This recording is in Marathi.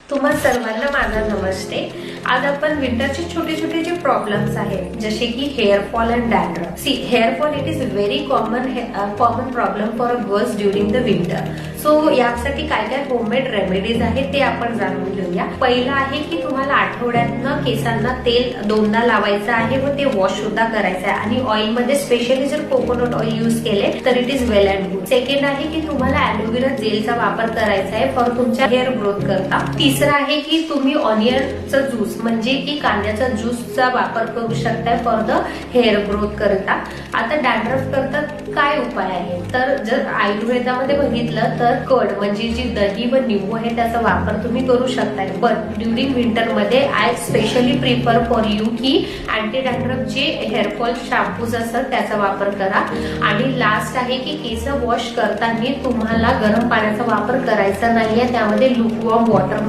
तुम्हा सर्वांना माझा नमस्ते। आज आपण विंटरचे छोटे छोटे जे प्रॉब्लेम्स आहेत जसे की hair fall and dandruff. See hair fall it is very common problem for a girls during the winter. So यासाठी काय काय होममेड रेमेडीज आहेत ते आपण जाणून घेऊया। पहिला आहे की तुम्हाला आठवड्यातनं केसांना तेल दोनदा लावायचं आहे व ते वॉश सुद्धा करायचं आहे आणि ऑइल मध्ये स्पेशली जर कोकोनट ऑइल यूज केले तर it is well and good. Second आहे की तुम्हाला ॲलोवेरा जेलचा वापर करायचा आहे फॉर तुमच्या हेअर ग्रोथ करता। तिसरा आहे की तुम्ही ऑनियनचा ज्यूस म्हणजे की कांद्याचा ज्यूसचा वापर करू शकताय फॉर द हेअर ग्रोथ करता। आता डॅन्ड्रफ करता काय उपाय आहे तर जर आयुर्वेदामध्ये बघितलं तर कड म्हणजे जी दही व निंबू आहे त्याचा वापर तुम्ही करू शकताय। बट ड्युरिंग विंटर मध्ये I specially prefer for you की अँटी डॅन्ड्रफ जे हेअरफॉल शॅम्पूज असतात त्याचा वापर करा। आणि लास्ट आहे की केस वॉश करताना तुम्हाला गरम पाण्याचा वापर करायचा नाहीये, त्यामध्ये लुकवॉर्म वॉटर